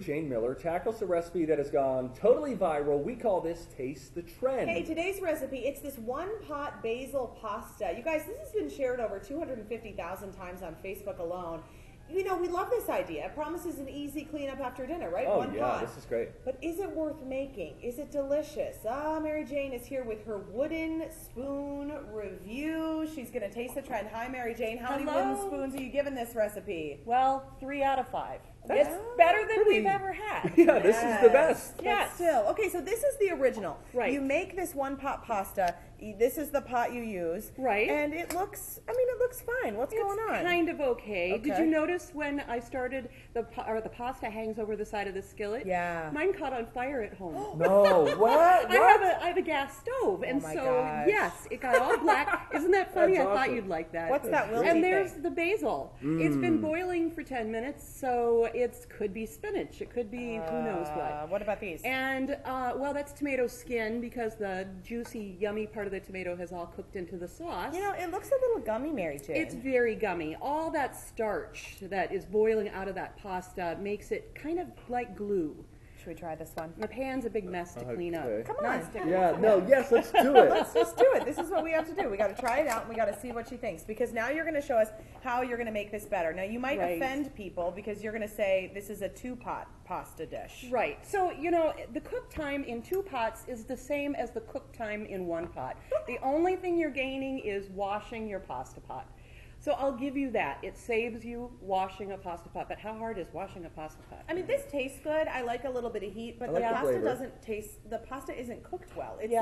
Jane Miller tackles a recipe that has gone totally viral. We call this Taste the Trend. Hey, today's recipe, it's this one-pot basil pasta. You guys, this has been shared over 250,000 times on Facebook alone. You know, we love this idea. It promises an easy cleanup after dinner, right? Oh, One yeah, pot. this is great. But is it worth making? Is it delicious? Mary Jane is here with her wooden spoon review. She's going to taste the trend. Hi, Mary Jane. How many wooden spoons are you giving this recipe? Well, 3 out of 5. That's It's better than we've ever had. Yeah, this is the best. Yes. Still. Okay, so this is the original. Right. You make this one-pot pasta. This is the pot you use. Right. And it looks, it looks fine. What's going on? Kind of okay. Did Okay. you notice when I started, the pasta hangs over the side of the skillet? Yeah. Mine caught on fire at home. No, what? I have a gas stove, and my so gosh. yes, it got all black. Isn't that funny? That's I thought awesome. you'd like that. What's that wilty And there's thing? the basil. It's been boiling for 10 minutes, so it could be spinach. It could be who knows what. What about these? And, well, that's tomato skin because the juicy, yummy part of the tomato has all cooked into the sauce. You know, it looks a little gummy, Mary Jane. It's very gummy. All that starch that is boiling out of that pasta makes it kind of like glue. Should we try this one? The pan's a big mess to clean up. Okay. Come on. Yeah, no, yes, let's do it. Let's just do it. This is what we have to do. We got to try it out and we got to see what she thinks, because now you're going to show us how you're going to make this better. Now you might offend people because you're going to say this is a 2-pot pasta dish. Right. So, you know, the cook time in 2 pots is the same as the cook time in 1 pot. The only thing you're gaining is washing your pasta pot. So I'll give you that. It saves you washing a pasta pot. But how hard is washing a pasta pot? I mean, this tastes good. I like a little bit of heat, but I like the the pasta flavor. doesn't taste. The pasta isn't cooked well. It's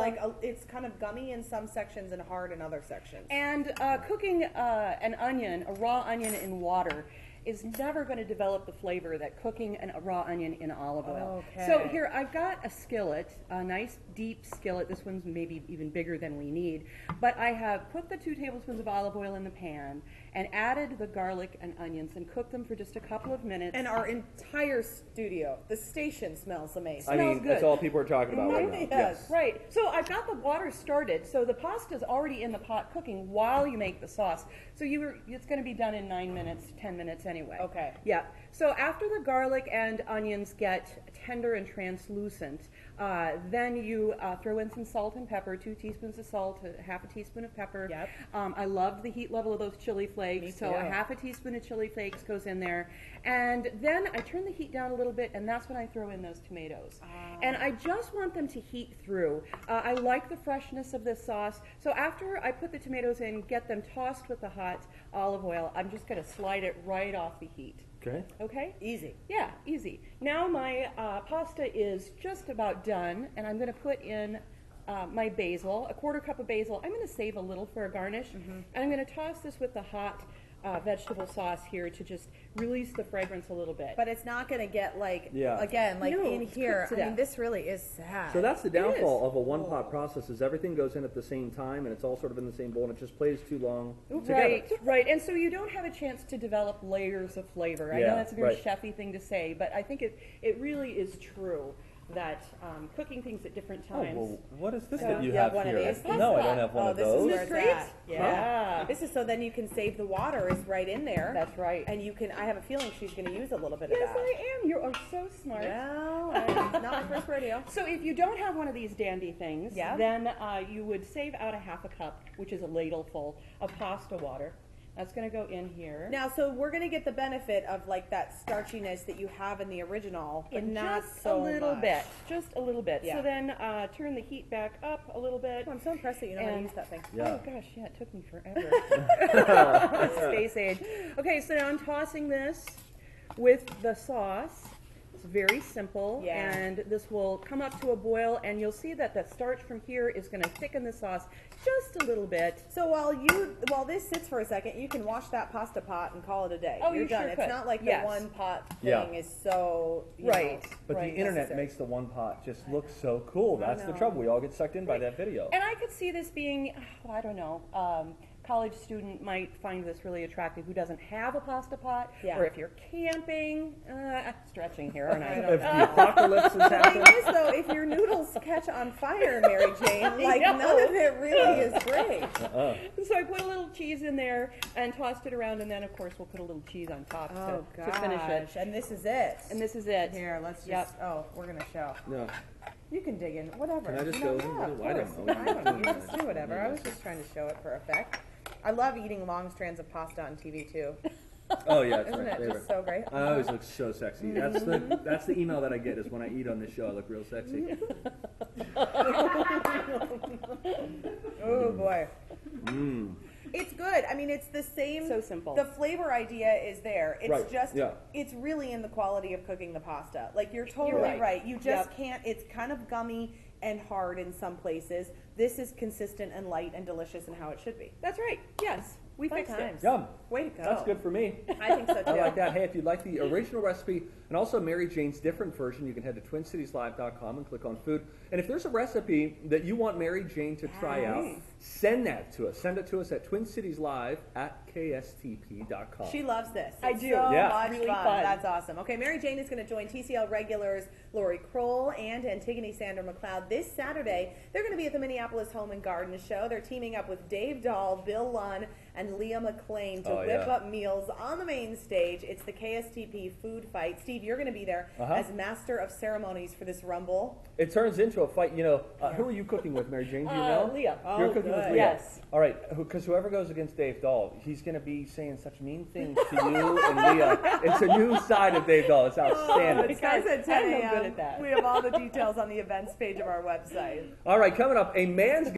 it's kind of gummy in some sections and hard in other sections. And cooking an onion, a raw onion in water, is never going to develop the flavor that cooking a raw onion in olive oil. Okay. So here, I've got a skillet, a nice deep skillet. This one's maybe even bigger than we need. But I have put the 2 tablespoons of olive oil in the pan and added the garlic and onions and cooked them for just a couple of minutes. And our entire studio, the station smells amazing. I mean, good. that's all people are talking about right now. Yes. Right. So I've got the water started. So the pasta's already in the pot cooking while you make the sauce. So it's going to be done in 9 minutes, 10 minutes anyway. Okay. Yeah. So after the garlic and onions get tender and translucent, then you throw in some salt and pepper, 2 teaspoons of salt, half a teaspoon of pepper. Yep. I love the heat level of those chili flakes. Me So too. a half a teaspoon of chili flakes goes in there. And then I turn the heat down a little bit, and that's when I throw in those tomatoes. And I just want them to heat through. I like the freshness of this sauce. So after I put the tomatoes in, get them tossed with the hot olive oil, I'm just going to slide it right off the heat. Okay. Okay? Easy. Yeah, easy. Now my pasta is just about done, and I'm going to put in my basil, a 1/4 cup of basil. I'm going to save a little for a garnish, and I'm going to toss this with the hot vegetable sauce here to just release the fragrance a little bit. But it's not going to get like, Yeah. again, like No, in it's here. cooked to I mean, death. this really is sad. So that's the downfall of a 1-pot process is everything goes in at the same time and it's all sort of in the same bowl and it just plays too long together. Right, right. And so you don't have a chance to develop layers of flavor. I know Yeah, that's a very right. chefy thing to say, but I think it really is true that cooking things at different Oh, times. well, what is this So that you you have have one of here? these? No, I don't have one of this those. is where it's Great. at. Yeah. This is so then you can save the water is right in there. That's right. And you can, I have a feeling she's going to use a little bit Yes, of that. I am. You are so smart. Well, not my first rodeo. So if you don't have one of these dandy things, Yeah. then you would save out a half a cup, which is a ladleful of pasta water. That's going to go in here. Now, so we're going to get the benefit of like that starchiness that you have in the original, but in not just so a little much. bit. Just a little bit. Yeah. So then turn the heat back up a little bit. Oh, I'm so impressed that you know how to And- use that thing. Yeah. Oh gosh, yeah, it took me forever. Space age. Okay, so now I'm tossing this with the sauce. It's very simple, Yeah. and this will come up to a boil, and you'll see that the starch from here is going to thicken the sauce just a little bit. So while this sits for a second, you can wash that pasta pot and call it a day. Oh, You're you done. sure It's could. not like Yes. the 1-pot thing Yeah. is so Right. But right. the internet necessary. makes the 1-pot just look so cool. That's the know. trouble. We all get sucked in by that video. And I could see this being, I don't know, college student might find this really attractive who doesn't have a pasta pot, Yeah. or if you're camping, stretching here, aren't I? If the apocalypse is The thing happening. is, though, if your noodles catch on fire, Mary Jane, like know. none of it really is great. So I put a little cheese in there and tossed it around, and then of course we'll put a little cheese on top Oh to finish it. gosh! And this is it. And this is it. Here, let's just. Yep. Oh, we're gonna show. No. You can dig in, whatever. Can I just You know, go? yeah, of I don't course. know. I don't know. You just do whatever. I was just trying to show it for effect. I love eating long strands of pasta on TV too. Oh yeah, it's Isn't my it favorite. just so great? I always look so sexy. That's the email that I get is when I eat on this show, I look real sexy. Oh boy. Mmm. It's good. I mean, it's the same. So simple. The flavor idea is there. It's Right, just, yeah. it's really in the quality of cooking the pasta. Like, you're totally right. right. You just Yep. can't, it's kind of gummy and hard in some places. This is consistent and light and delicious and how it should be. That's right. Yes, we Fun fixed times. Yum. Way to go. That's good for me. I think so too. I like that. Hey, if you'd like the original recipe and also Mary Jane's different version, you can head to TwinCitiesLive.com and click on food. And if there's a recipe that you want Mary Jane to try out, send that to us. Send it to us at TwinCitiesLive@kstp.com. She loves this. I It's do. So Yeah. much Really fun. fun. That's awesome. Okay, Mary Jane is going to join TCL regulars Lori Kroll and Antigone Sander McLeod this Saturday. They're going to be at the Minneapolis Home and Garden Show. They're teaming up with Dave Dahl, Bill Lunn, and Leah McLean to whip up meals on the main stage. It's the KSTP food fight. Steve, you're going to be there as master of ceremonies for this Rumble. It turns into a fight. You know, who are you cooking with, Mary Jane? Do you know? Leah. You're Oh, cooking with good. Leah. Yes. All right, because whoever goes against Dave Dahl, he's going to be saying such mean things to you and Leah. It's a new side of Dave Dahl. It's outstanding. It starts at 10 I'm no a.m. good at that. We have all the details on the events page of our website. All right, coming up, a man's